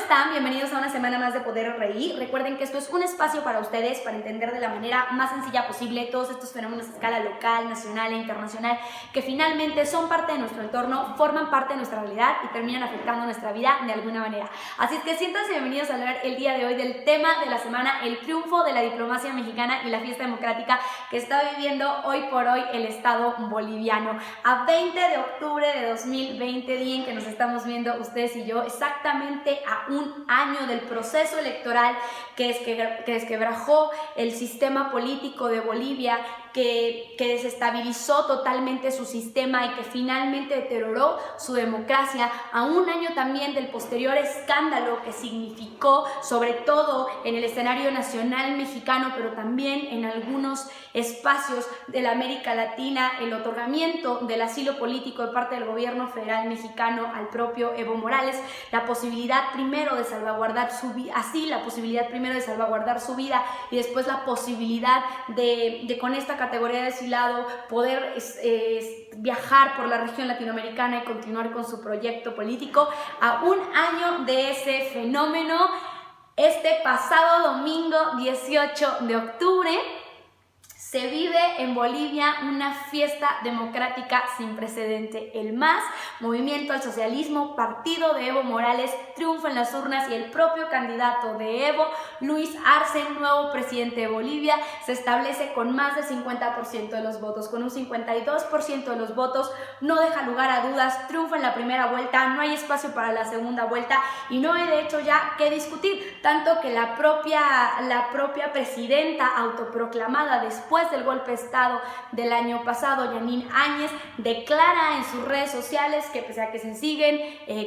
están? Bienvenidos a una semana más de Poder Reír. Recuerden que esto es un espacio para ustedes, para entender de la manera más sencilla posible todos estos fenómenos a escala local, nacional e internacional que finalmente son parte de nuestro entorno, forman parte de nuestra realidad y terminan afectando nuestra vida de alguna manera. Así es que siéntanse bienvenidos a hablar el día de hoy del tema de la semana, el triunfo de la diplomacia mexicana y la fiesta democrática que está viviendo hoy por hoy el Estado boliviano. A 20 de octubre de 2020, día en que nos estamos viendo ustedes y yo, exactamente a un año del proceso electoral que desquebrajó el sistema político de Bolivia, que desestabilizó totalmente su sistema y que finalmente deterioró su democracia, a un año también del posterior escándalo que significó, sobre todo en el escenario nacional mexicano, pero también en algunos espacios de la América Latina, el otorgamiento del asilo político de parte del gobierno federal mexicano al propio Evo Morales, la posibilidad primero de salvaguardar su vida, y después la posibilidad de con esta categoría de asilado poder viajar por la región latinoamericana y continuar con su proyecto político. A un año de ese fenómeno, este pasado domingo 18 de octubre se vive en Bolivia una fiesta democrática sin precedente. El MAS, Movimiento al Socialismo, partido de Evo Morales, triunfa en las urnas y el propio candidato de Evo, Luis Arce, nuevo presidente de Bolivia, se establece con más del 50% de los votos, con un 52% de los votos, no deja lugar a dudas, triunfa en la primera vuelta, no hay espacio para la segunda vuelta y no hay de hecho ya que discutir, tanto que la propia presidenta autoproclamada después del golpe de Estado del año pasado, Yanine Áñez, declara en sus redes sociales que pese a que se siguen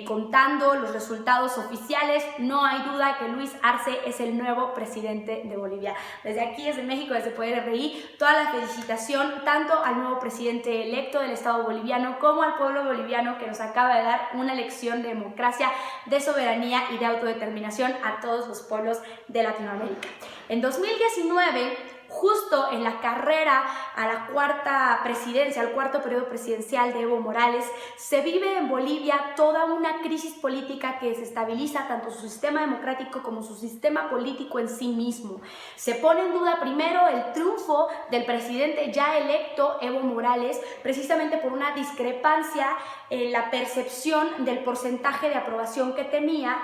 contando los resultados oficiales, no hay duda que Luis Arce es el nuevo presidente de Bolivia. Desde aquí, desde México, desde Poder RI, toda la felicitación tanto al nuevo presidente electo del Estado boliviano como al pueblo boliviano que nos acaba de dar una lección de democracia, de soberanía y de autodeterminación a todos los pueblos de Latinoamérica. En 2019, justo en la carrera a la cuarta presidencia, al cuarto periodo presidencial de Evo Morales, se vive en Bolivia toda una crisis política que desestabiliza tanto su sistema democrático como su sistema político en sí mismo. Se pone en duda primero el triunfo del presidente ya electo, Evo Morales, precisamente por una discrepancia en la percepción del porcentaje de aprobación que tenía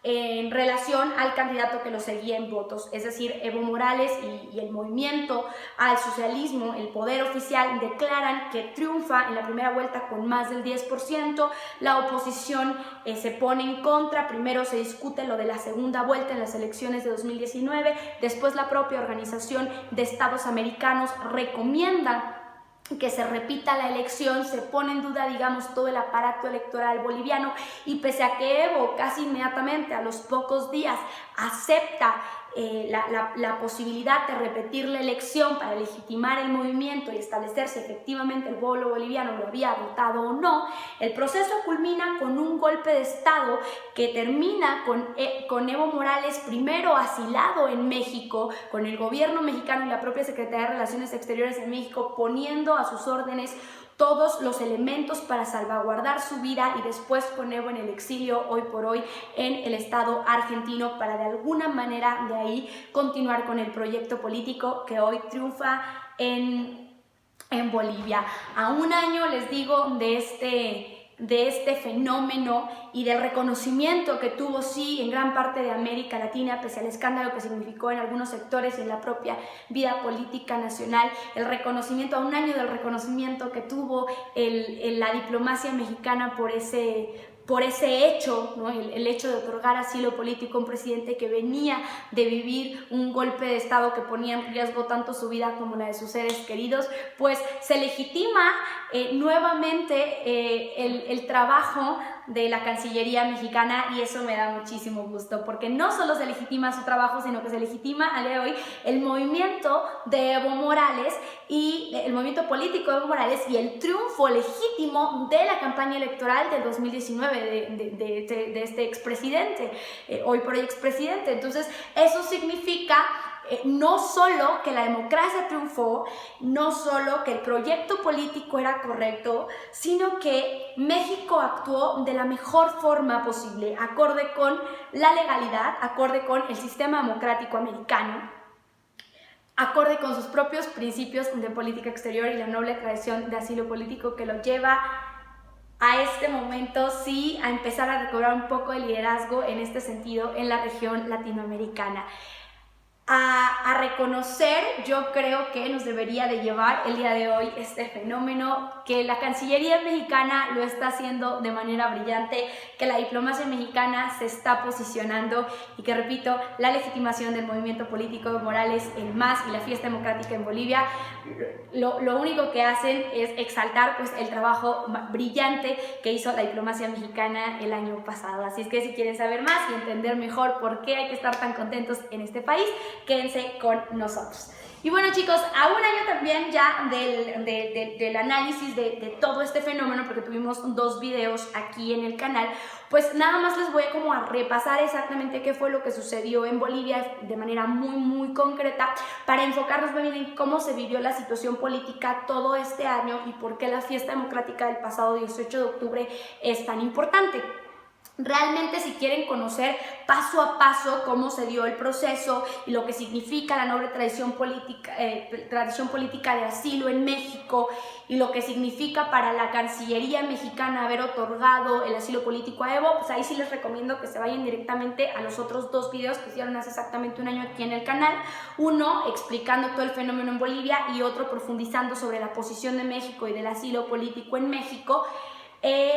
en relación al candidato que lo seguía en votos, es decir, Evo Morales y el movimiento al socialismo, el poder oficial, declaran que triunfa en la primera vuelta con más del 10%, la oposición se pone en contra, primero se discute lo de la segunda vuelta en las elecciones de 2019, después la propia Organización de Estados Americanos recomienda que se repita la elección, se pone en duda, digamos, todo el aparato electoral boliviano y pese a que Evo casi inmediatamente, a los pocos días, acepta la posibilidad de repetir la elección para legitimar el movimiento y establecer si efectivamente el pueblo boliviano lo había votado o no, el proceso culmina con un golpe de Estado que termina con Evo Morales primero asilado en México, con el gobierno mexicano y la propia Secretaría de Relaciones Exteriores de México poniendo a sus órdenes todos los elementos para salvaguardar su vida y después con Evo en el exilio hoy por hoy en el Estado argentino para de alguna manera de ahí continuar con el proyecto político que hoy triunfa en Bolivia. A un año, les digo, de este fenómeno y del reconocimiento que tuvo, sí, en gran parte de América Latina, pese al escándalo que significó en algunos sectores y en la propia vida política nacional, el reconocimiento, a un año del reconocimiento que tuvo la diplomacia mexicana por ese hecho, ¿no? El hecho de otorgar asilo político a un presidente que venía de vivir un golpe de Estado que ponía en riesgo tanto su vida como la de sus seres queridos, pues se legitima nuevamente el trabajo de la Cancillería mexicana y eso me da muchísimo gusto porque no solo se legitima su trabajo, sino que se legitima al día de hoy el movimiento de Evo Morales y el movimiento político de Evo Morales y el triunfo legítimo de la campaña electoral del 2019 de este expresidente, hoy por hoy expresidente. Entonces eso significa no solo que la democracia triunfó, no solo que el proyecto político era correcto, sino que México actuó de la mejor forma posible, acorde con la legalidad, acorde con el sistema democrático americano, acorde con sus propios principios de política exterior y la noble tradición de asilo político que lo lleva a este momento sí a empezar a recobrar un poco de liderazgo en este sentido en la región latinoamericana. A reconocer, yo creo que nos debería de llevar el día de hoy este fenómeno, que la Cancillería mexicana lo está haciendo de manera brillante, que la diplomacia mexicana se está posicionando y que, repito, la legitimación del movimiento político de Morales en MAS y la fiesta democrática en Bolivia, lo único que hacen es exaltar pues el trabajo brillante que hizo la diplomacia mexicana el año pasado. Así es que si quieren saber más y entender mejor por qué hay que estar tan contentos en este país, quédense con nosotros. Y bueno, chicos, a un año también ya del análisis de todo este fenómeno, porque tuvimos 2 videos aquí en el canal, pues nada más les voy como a repasar exactamente qué fue lo que sucedió en Bolivia de manera muy concreta, para enfocarnos bien en cómo se vivió la situación política todo este año y por qué la fiesta democrática del pasado 18 de octubre es tan importante. Realmente, si quieren conocer paso a paso cómo se dio el proceso y lo que significa la noble tradición política de asilo en México y lo que significa para la Cancillería mexicana haber otorgado el asilo político a Evo, pues ahí sí les recomiendo que se vayan directamente a los otros 2 videos que hicieron hace exactamente un año aquí en el canal. Uno explicando todo el fenómeno en Bolivia y otro profundizando sobre la posición de México y del asilo político en México.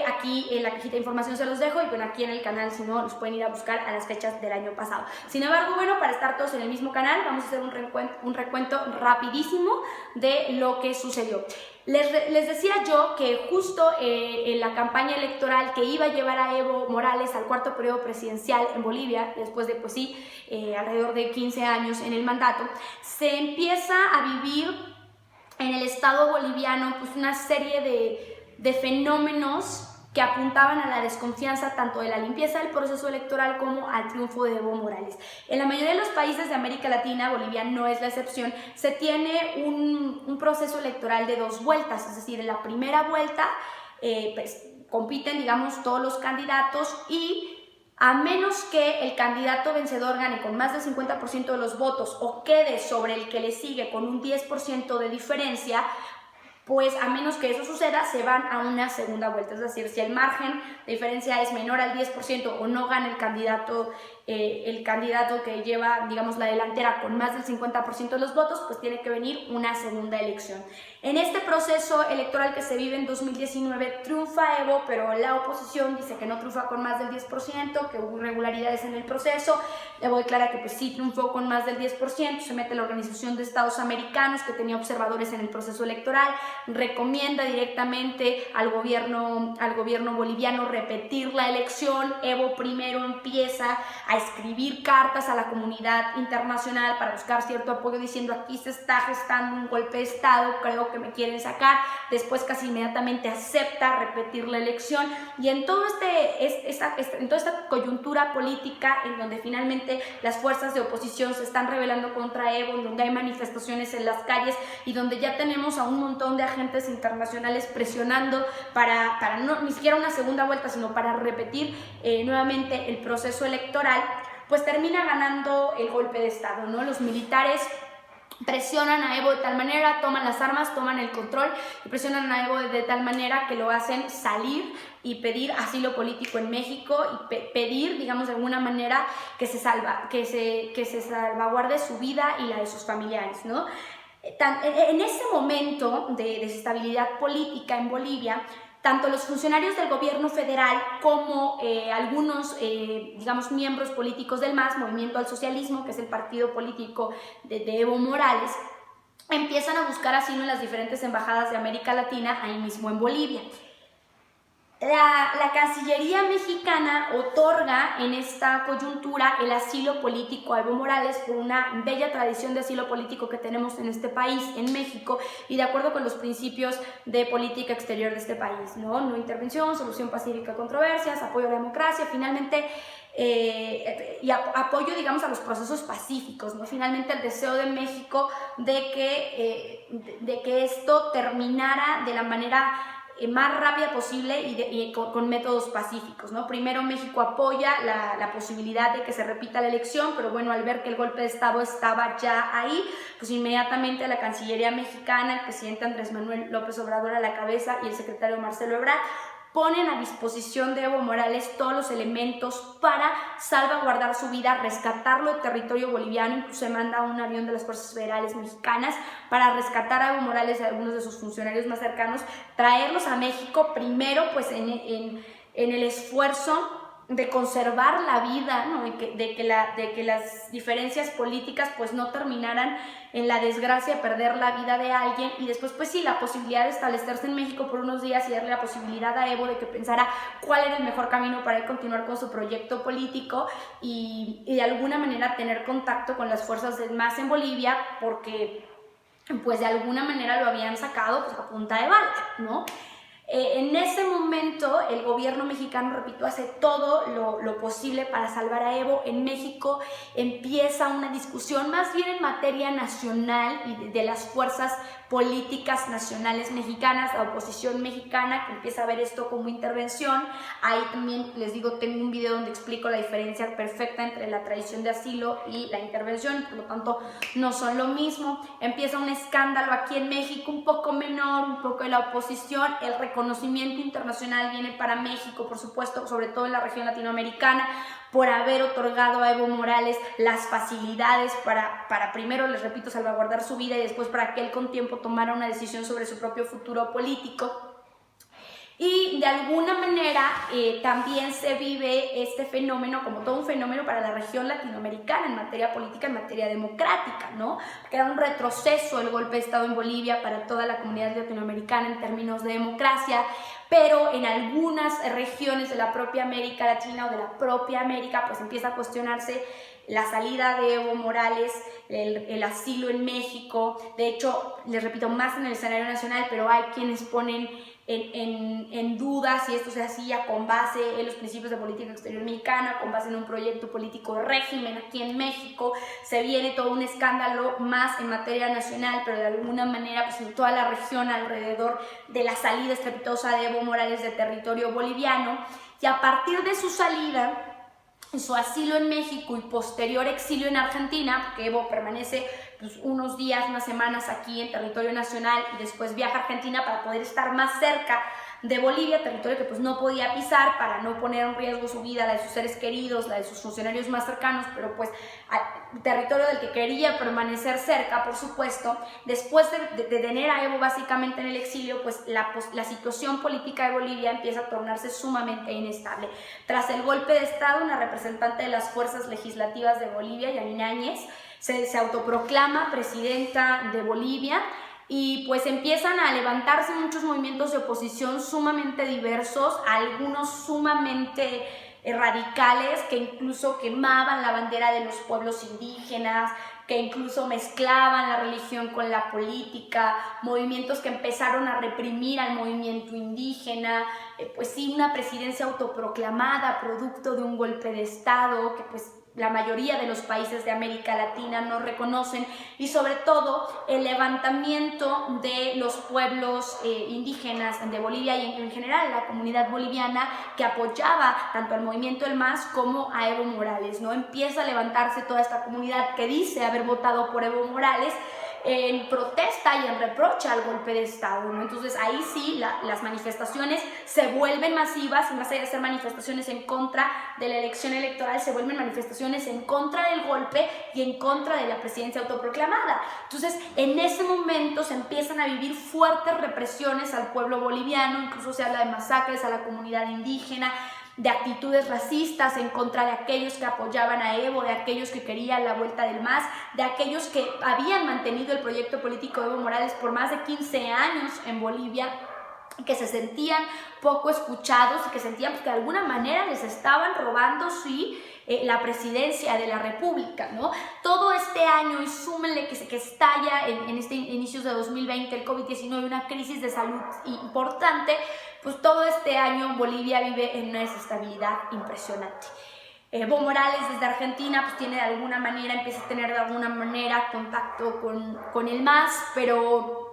Aquí en la cajita de información se los dejo, y bueno, aquí en el canal, si no, los pueden ir a buscar a las fechas del año pasado. Sin embargo, bueno, para estar todos en el mismo canal, vamos a hacer un recuento rapidísimo de lo que sucedió. Les decía yo que justo en la campaña electoral que iba a llevar a Evo Morales al 4º periodo presidencial en Bolivia, después de, pues sí, alrededor de 15 años en el mandato, se empieza a vivir en el estado boliviano pues una serie de fenómenos que apuntaban a la desconfianza tanto de la limpieza del proceso electoral como al triunfo de Evo Morales. En la mayoría de los países de América Latina, Bolivia no es la excepción, se tiene un proceso electoral de 2 vueltas, es decir, en la primera vuelta pues, compiten, digamos, todos los candidatos y a menos que el candidato vencedor gane con más del 50% de los votos o quede sobre el que le sigue con un 10% de diferencia, pues a menos que eso suceda, se van a una segunda vuelta. Es decir, si el margen de diferencia es menor al 10% o no gana el candidato que lleva, digamos, la delantera con más del 50% de los votos, pues tiene que venir una segunda elección. En este proceso electoral que se vive en 2019, triunfa Evo, pero la oposición dice que no triunfa con más del 10%, que hubo irregularidades en el proceso. Evo declara que pues sí triunfó con más del 10%, se mete la Organización de Estados Americanos, que tenía observadores en el proceso electoral, recomienda directamente al gobierno boliviano repetir la elección. Evo primero empieza a escribir cartas a la comunidad internacional para buscar cierto apoyo, diciendo: aquí se está gestando un golpe de estado, creo que me quieren sacar. Después casi inmediatamente acepta repetir la elección, y en toda esta coyuntura política en donde finalmente las fuerzas de oposición se están rebelando contra Evo, en donde hay manifestaciones en las calles y donde ya tenemos a un montón de agentes internacionales presionando para no ni siquiera una segunda vuelta, sino para repetir nuevamente el proceso electoral, pues termina ganando el golpe de estado, ¿no? Los militares presionan a Evo de tal manera, toman las armas, toman el control y presionan a Evo de tal manera que lo hacen salir y pedir asilo político en México y pedir, digamos, de alguna manera que se salvaguarde su vida y la de sus familiares, ¿no? En ese momento de desestabilidad política en Bolivia, tanto los funcionarios del gobierno federal como algunos, digamos, miembros políticos del MAS, Movimiento al Socialismo, que es el partido político de Evo Morales, empiezan a buscar asilo en las diferentes embajadas de América Latina, ahí mismo en Bolivia. La Cancillería mexicana otorga en esta coyuntura el asilo político a Evo Morales por una bella tradición de asilo político que tenemos en este país, en México, y de acuerdo con los principios de política exterior de este país, ¿no? No intervención, solución pacífica a controversias, apoyo a la democracia, finalmente y apoyo, digamos, a los procesos pacíficos, ¿no? Finalmente el deseo de México de que esto terminara de la manera más rápida posible y con métodos pacíficos, ¿no? Primero México apoya la posibilidad de que se repita la elección, pero bueno, al ver que el golpe de Estado estaba ya ahí, pues inmediatamente la Cancillería mexicana, el presidente Andrés Manuel López Obrador a la cabeza y el secretario Marcelo Ebrard ponen a disposición de Evo Morales todos los elementos para salvaguardar su vida, rescatarlo del territorio boliviano. Incluso se manda un avión de las Fuerzas Federales Mexicanas para rescatar a Evo Morales y a algunos de sus funcionarios más cercanos, traerlos a México, primero pues en el esfuerzo de conservar la vida, ¿no? de que las diferencias políticas pues no terminaran en la desgracia de perder la vida de alguien, y después pues sí, la posibilidad de establecerse en México por unos días y darle la posibilidad a Evo de que pensara cuál era el mejor camino para él continuar con su proyecto político y de alguna manera tener contacto con las fuerzas del MAS en Bolivia, porque pues de alguna manera lo habían sacado pues a punta de bala, ¿no? En ese momento el gobierno mexicano, repito, hace todo lo posible para salvar a Evo. En México empieza una discusión más bien en materia nacional y de las fuerzas políticas nacionales mexicanas, la oposición mexicana, que empieza a ver esto como intervención. Ahí también les digo, tengo un video donde explico la diferencia perfecta entre la tradición de asilo y la intervención, por lo tanto no son lo mismo. Empieza un escándalo aquí en México, un poco menor, un poco de la oposición. El reconocimiento internacional viene para México, por supuesto, sobre todo en la región latinoamericana, por haber otorgado a Evo Morales las facilidades para primero, les repito, salvaguardar su vida y después para que él con tiempo tomara una decisión sobre su propio futuro político. Y de alguna manera también se vive este fenómeno como todo un fenómeno para la región latinoamericana en materia política, en materia democrática, ¿no? Porque era un retroceso el golpe de Estado en Bolivia para toda la comunidad latinoamericana en términos de democracia, pero en algunas regiones de la propia América Latina o de la propia América pues empieza a cuestionarse la salida de Evo Morales, el asilo en México. De hecho, les repito, más en el escenario nacional, pero hay quienes ponen en duda si esto se hacía con base en los principios de política exterior mexicana, con base en un proyecto político de régimen aquí en México. Se viene todo un escándalo más en materia nacional, pero de alguna manera pues en toda la región alrededor de la salida estrepitosa de Evo Morales de territorio boliviano. Y a partir de su salida, su asilo en México y posterior exilio en Argentina, porque Evo permanece pues, unos días, unas semanas aquí en territorio nacional y después viaja a Argentina para poder estar más cerca de Bolivia, territorio que pues no podía pisar para no poner en riesgo su vida, la de sus seres queridos, la de sus funcionarios más cercanos, pero pues territorio del que quería permanecer cerca, por supuesto. Después de tener a Evo básicamente en el exilio, pues la situación política de Bolivia empieza a tornarse sumamente inestable. Tras el golpe de Estado, una representante de las fuerzas legislativas de Bolivia, Yanina Áñez, se autoproclama presidenta de Bolivia. Y pues empiezan a levantarse muchos movimientos de oposición sumamente diversos, algunos sumamente radicales, que incluso quemaban la bandera de los pueblos indígenas, que incluso mezclaban la religión con la política, movimientos que empezaron a reprimir al movimiento indígena, pues sí, una presidencia autoproclamada, producto de un golpe de Estado, que pues la mayoría de los países de América Latina no reconocen, y sobre todo el levantamiento de los pueblos indígenas de Bolivia y en general la comunidad boliviana que apoyaba tanto al movimiento del MAS como a Evo Morales, ¿no? Empieza a levantarse toda esta comunidad que dice haber votado por Evo Morales en protesta y en reproche al golpe de Estado, ¿no? Entonces ahí sí las manifestaciones se vuelven masivas, y más allá de ser manifestaciones en contra de la elección electoral, se vuelven manifestaciones en contra del golpe y en contra de la presidencia autoproclamada. Entonces en ese momento se empiezan a vivir fuertes represiones al pueblo boliviano, incluso se habla de masacres a la comunidad indígena, de actitudes racistas en contra de aquellos que apoyaban a Evo, de aquellos que querían la vuelta del MAS, de aquellos que habían mantenido el proyecto político de Evo Morales por más de 15 años en Bolivia. que se sentían poco escuchados y que sentían que de alguna manera les estaban robando la presidencia de la República, ¿no? Todo este año, y súmenle que estalla en inicios de 2020 el COVID-19, una crisis de salud importante, pues todo este año Bolivia vive en una desestabilidad impresionante. Evo Morales desde Argentina pues tiene de alguna manera, empieza a tener de alguna manera contacto con el MAS, pero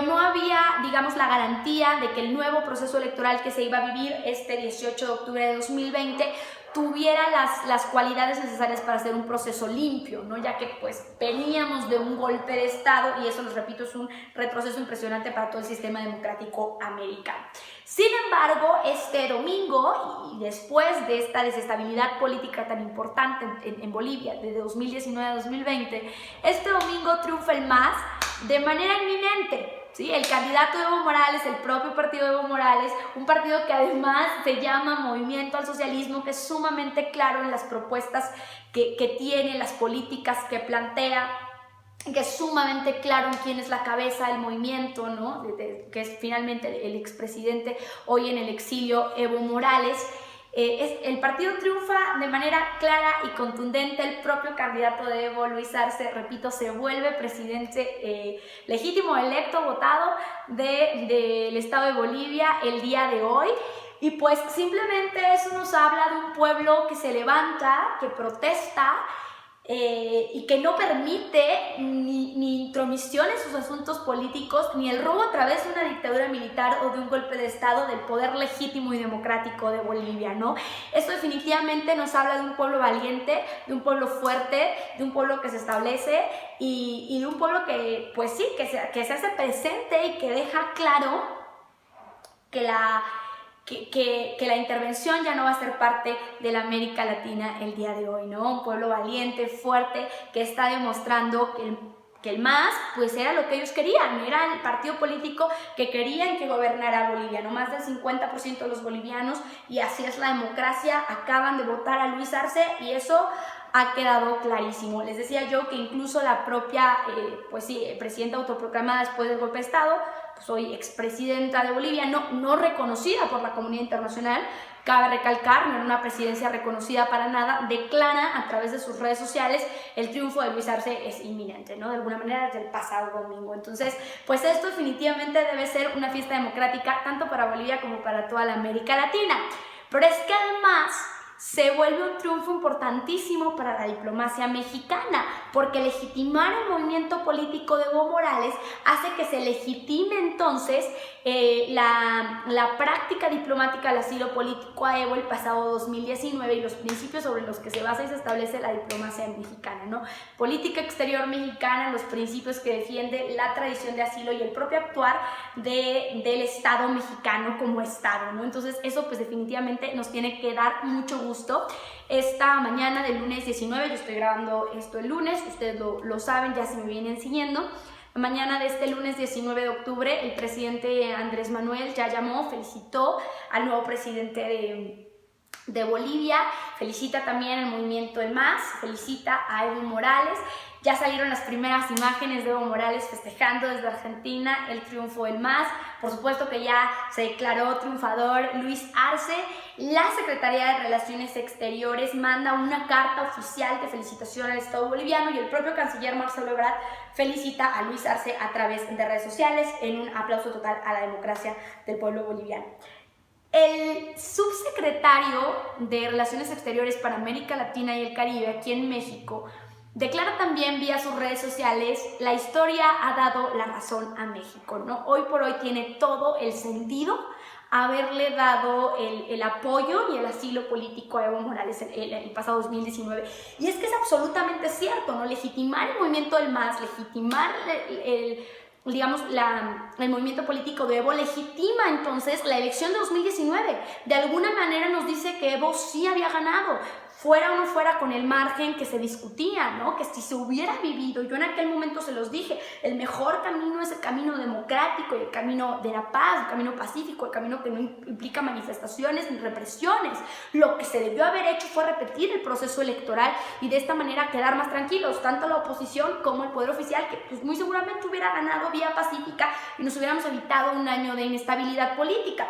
no había, digamos, la garantía de que el nuevo proceso electoral que se iba a vivir este 18 de octubre de 2020 tuviera las cualidades necesarias para hacer un proceso limpio, ¿no? Ya que pues veníamos de un golpe de Estado y eso, les repito, es un retroceso impresionante para todo el sistema democrático americano. Sin embargo, este domingo, y después de esta desestabilidad política tan importante en Bolivia, desde 2019 a 2020, este domingo triunfa el MAS de manera inminente. ¿Sí? El candidato Evo Morales, el propio partido de Evo Morales, un partido que además se llama Movimiento al Socialismo, que es sumamente claro en las propuestas que tiene, las políticas que plantea, que es sumamente claro en quién es la cabeza del movimiento, ¿no? Que es finalmente el expresidente hoy en el exilio, Evo Morales. El partido triunfa de manera clara y contundente. El propio candidato de Evo, Luis Arce, repito, se vuelve presidente legítimo, electo, votado del Estado de Bolivia el día de hoy. Y pues simplemente eso nos habla de un pueblo que se levanta, que protesta, y que no permite ni intromisión en sus asuntos políticos, ni el robo a través de una dictadura militar o de un golpe de Estado del poder legítimo y democrático de Bolivia, ¿no? Esto definitivamente nos habla de un pueblo valiente, de un pueblo fuerte, de un pueblo que se establece y de un pueblo que, pues sí, que se hace presente y que deja claro que la intervención ya no va a ser parte de la América Latina el día de hoy, ¿no? Un pueblo valiente, fuerte, que está demostrando que el MAS, pues era lo que ellos querían, era el partido político que querían que gobernara Bolivia, no más del 50% de los bolivianos, y así es la democracia, acaban de votar a Luis Arce y eso ha quedado clarísimo. Les decía yo que incluso la propia, presidenta autoproclamada después del golpe de Estado, pues hoy expresidenta de Bolivia, no reconocida por la comunidad internacional, cabe recalcar, no era una presidencia reconocida para nada, declara a través de sus redes sociales el triunfo de Luis Arce es inminente, ¿no? De alguna manera desde el pasado domingo. Entonces, pues esto definitivamente debe ser una fiesta democrática tanto para Bolivia como para toda la América Latina. Pero es que además se vuelve un triunfo importantísimo para la diplomacia mexicana, porque legitimar el movimiento político de Evo Morales hace que se legitime entonces la práctica diplomática del asilo político a Evo el pasado 2019 y los principios sobre los que se basa y se establece la diplomacia mexicana, ¿no? Política exterior mexicana, los principios que defiende la tradición de asilo y el propio actuar del Estado mexicano como Estado, ¿no? Entonces eso pues definitivamente nos tiene que dar mucho gusto. Esta mañana del lunes 19, yo estoy grabando esto el lunes, ustedes lo saben, ya se me vienen siguiendo. La mañana de este lunes 19 de octubre, el presidente Andrés Manuel ya llamó, felicitó al nuevo presidente de Bolivia, felicita también al movimiento El MAS, felicita a Evo Morales. Ya salieron las primeras imágenes de Evo Morales festejando desde Argentina el triunfo del MAS. Por supuesto que ya se declaró triunfador Luis Arce. La Secretaría de Relaciones Exteriores manda una carta oficial de felicitación al Estado boliviano y el propio canciller Marcelo Ebrard felicita a Luis Arce a través de redes sociales en un aplauso total a la democracia del pueblo boliviano. El subsecretario de Relaciones Exteriores para América Latina y el Caribe aquí en México declara también vía sus redes sociales: la historia ha dado la razón a México, ¿no? Hoy por hoy tiene todo el sentido haberle dado el apoyo y el asilo político a Evo Morales el pasado 2019. Y es que es absolutamente cierto, ¿no? Legitimar el movimiento del MAS, legitimar el movimiento político de Evo legitima entonces la elección de 2019. De alguna manera nos dice que Evo sí había ganado. fuera o no fuera con el margen que se discutía, ¿no? Que si se hubiera vivido, yo en aquel momento se los dije, el mejor camino es el camino democrático, el camino de la paz, el camino pacífico, el camino que no implica manifestaciones ni represiones. Lo que se debió haber hecho fue repetir el proceso electoral y de esta manera quedar más tranquilos, tanto la oposición como el poder oficial, que pues muy seguramente hubiera ganado vía pacífica y nos hubiéramos evitado un año de inestabilidad política.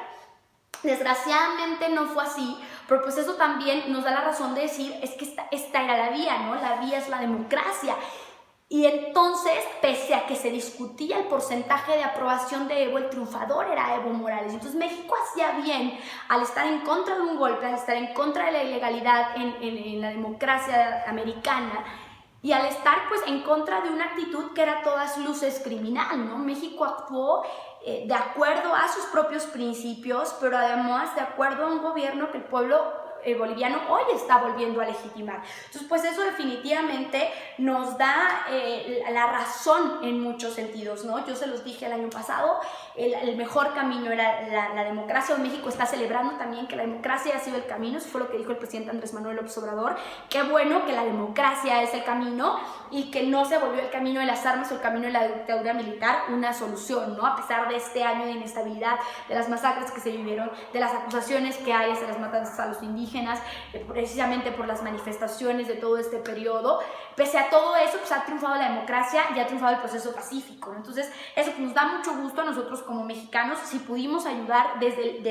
Desgraciadamente no fue así, pero pues eso también nos da la razón de decir, es que esta era la vía, ¿no? La vía es la democracia. Y entonces, pese a que se discutía el porcentaje de aprobación de Evo, el triunfador era Evo Morales. Entonces México hacía bien al estar en contra de un golpe, al estar en contra de la ilegalidad en la democracia americana, y al estar pues en contra de una actitud que era a todas luces criminal, ¿no? México actuó de acuerdo a sus propios principios, pero además de acuerdo a un gobierno que el pueblo boliviano hoy está volviendo a legitimar. Entonces, pues eso definitivamente nos da la razón en muchos sentidos, ¿no? Yo se los dije el año pasado, el mejor camino era la democracia. Hoy México está celebrando también que la democracia ha sido el camino, eso fue lo que dijo el presidente Andrés Manuel López Obrador. Qué bueno que la democracia es el camino y que no se volvió el camino de las armas o el camino de la dictadura militar una solución, ¿no? A pesar de este año de inestabilidad, de las masacres que se vivieron, de las acusaciones que hay hacia las matanzas a los indígenas, precisamente por las manifestaciones de todo este periodo, pese a todo eso, pues ha triunfado la democracia y ha triunfado el proceso pacífico, ¿no? Entonces eso nos da mucho gusto a nosotros como mexicanos si pudimos ayudar desde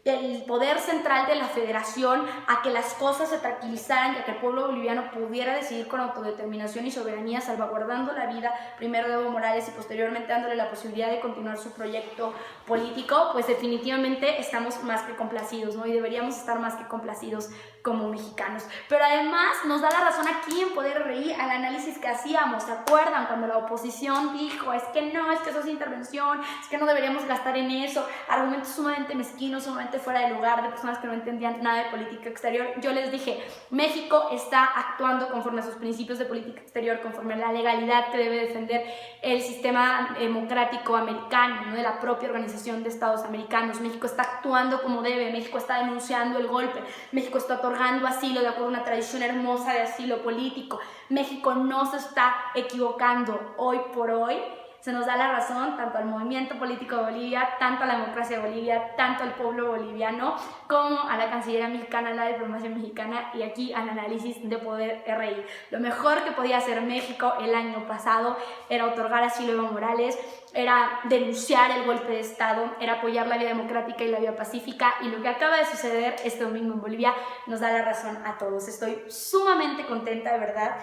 el poder central de la federación a que las cosas se tranquilizaran y a que el pueblo boliviano pudiera decidir con autodeterminación y soberanía, salvaguardando la vida primero de Evo Morales y posteriormente dándole la posibilidad de continuar su proyecto político, pues definitivamente estamos más que complacidos, ¿no? Y deberíamos estar más que complacidos como mexicanos. Pero además nos da la razón aquí en Poder RI al análisis que hacíamos. ¿Se acuerdan cuando la oposición dijo, es que eso es intervención, es que no deberíamos gastar en eso? Argumentos sumamente mezquinos, sumamente fuera de lugar, de personas que no entendían nada de política exterior. Yo les dije, México está actuando conforme a sus principios de política exterior, conforme a la legalidad que debe defender el sistema democrático americano, ¿no? De la propia Organización de Estados Americanos. México está actuando como debe, México está denunciando el golpe, México está otorgando asilo de acuerdo a una tradición hermosa de asilo político. México no se está equivocando. Hoy por hoy se nos da la razón tanto al movimiento político de Bolivia, tanto a la democracia de Bolivia, tanto al pueblo boliviano, como a la Cancillería mexicana, a la diplomacia mexicana y aquí al análisis de Poder RI. Lo mejor que podía hacer México el año pasado era otorgar asilo a Evo Morales, era denunciar el golpe de Estado, era apoyar la vía democrática y la vía pacífica, y lo que acaba de suceder este domingo en Bolivia nos da la razón a todos. Estoy sumamente contenta, de verdad,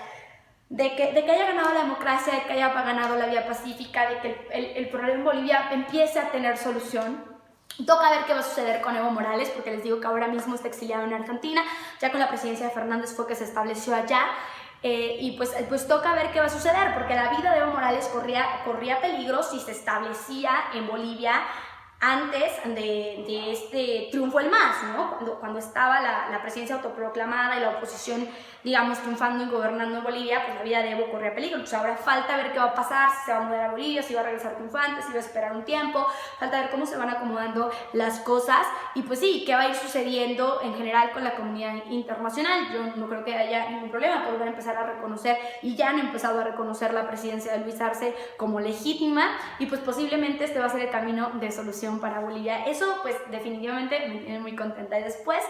de que haya ganado la democracia, de que haya ganado la vía pacífica, de que el problema en Bolivia empiece a tener solución. Toca ver qué va a suceder con Evo Morales, porque les digo que ahora mismo está exiliado en Argentina, ya con la presidencia de Fernández fue que se estableció allá. Y pues toca ver qué va a suceder, porque la vida de Evo Morales corría peligro si se establecía en Bolivia antes de este triunfo del MAS, ¿no? Cuando estaba la presidencia autoproclamada y la oposición, digamos, triunfando y gobernando en Bolivia, pues la vida de Evo corría peligro. Entonces ahora falta ver qué va a pasar, si se va a mudar a Bolivia, si va a regresar triunfante, si va a esperar un tiempo, falta ver cómo se van acomodando las cosas y pues sí, qué va a ir sucediendo en general con la comunidad internacional. Yo no creo que haya ningún problema, todos van a empezar a reconocer y ya han empezado a reconocer la presidencia de Luis Arce como legítima y pues posiblemente este va a ser el camino de solución para Bolivia. Eso pues definitivamente me tiene muy contenta. Y después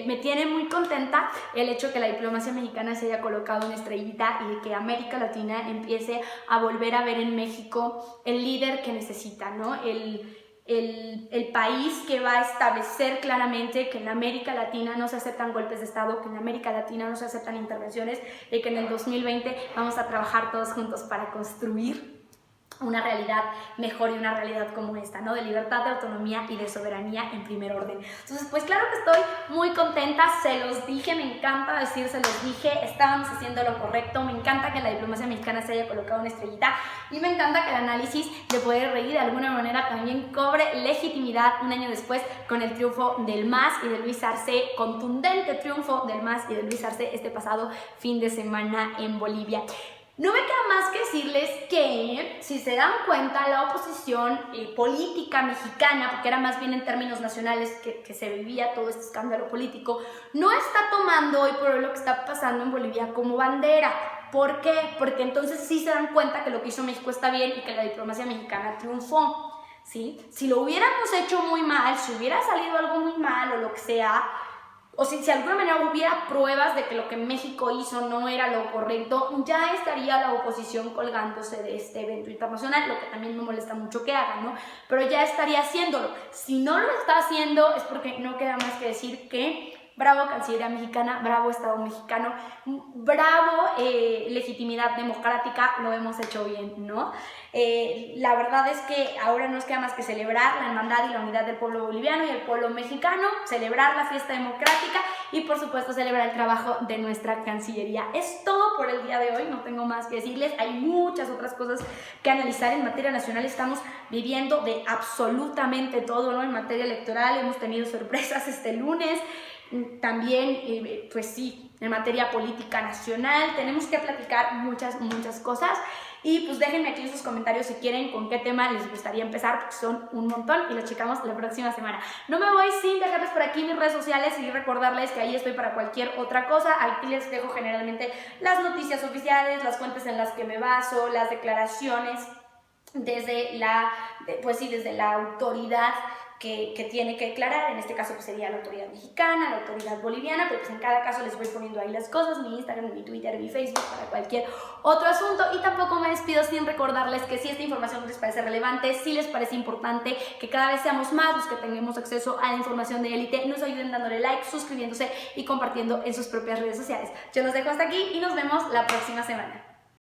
me tiene muy contenta el hecho que la diplomacia mexicana se haya colocado una estrellita y de que América Latina empiece a volver a ver en México el líder que necesita, ¿no? El país que va a establecer claramente que en América Latina no se aceptan golpes de Estado, que en América Latina no se aceptan intervenciones y que en el 2020 vamos a trabajar todos juntos para construir una realidad mejor y una realidad como esta, ¿no? De libertad, de autonomía y de soberanía en primer orden. Entonces, pues claro que estoy muy contenta, se los dije, me encanta decir, se los dije, estábamos haciendo lo correcto, me encanta que la diplomacia mexicana se haya colocado una estrellita y me encanta que el análisis de Poder RI de alguna manera también cobre legitimidad un año después con el triunfo del MAS y de Luis Arce, contundente triunfo del MAS y de Luis Arce este pasado fin de semana en Bolivia. No me queda más que decirles que, si se dan cuenta, la oposición política mexicana, porque era más bien en términos nacionales que se vivía todo este escándalo político, no está tomando hoy por hoy lo que está pasando en Bolivia como bandera. ¿Por qué? Porque entonces sí se dan cuenta que lo que hizo México está bien y que la diplomacia mexicana triunfó, ¿sí? Si lo hubiéramos hecho muy mal, si hubiera salido algo muy mal o lo que sea, o si de alguna manera hubiera pruebas de que lo que México hizo no era lo correcto, ya estaría la oposición colgándose de este evento internacional, lo que también me molesta mucho que hagan, ¿no? Pero ya estaría haciéndolo. Si no lo está haciendo es porque no queda más que decir que bravo Cancillería mexicana, bravo Estado mexicano, bravo legitimidad democrática, lo hemos hecho bien, ¿no? La verdad es que ahora no nos queda más que celebrar la hermandad y la unidad del pueblo boliviano y el pueblo mexicano, celebrar la fiesta democrática y por supuesto celebrar el trabajo de nuestra Cancillería. Es todo por el día de hoy, no tengo más que decirles, hay muchas otras cosas que analizar en materia nacional, estamos viviendo de absolutamente todo, ¿no? En materia electoral hemos tenido sorpresas este lunes, también, pues sí, en materia política nacional, tenemos que platicar muchas cosas y pues déjenme aquí en sus comentarios si quieren con qué tema les gustaría empezar, porque son un montón y lo checamos la próxima semana. No me voy sin dejarles por aquí mis redes sociales y recordarles que ahí estoy para cualquier otra cosa. Aquí les dejo generalmente las noticias oficiales, las fuentes en las que me baso, las declaraciones desde la, pues sí, desde la autoridad que tiene que declarar, en este caso pues sería la autoridad mexicana, la autoridad boliviana, pero pues en cada caso les voy poniendo ahí las cosas, mi Instagram, mi Twitter, mi Facebook, para cualquier otro asunto. Y tampoco me despido sin recordarles que si esta información les parece relevante, si les parece importante que cada vez seamos más los que tengamos acceso a la información de élite, nos ayuden dándole like, suscribiéndose y compartiendo en sus propias redes sociales. Yo los dejo hasta aquí y nos vemos la próxima semana.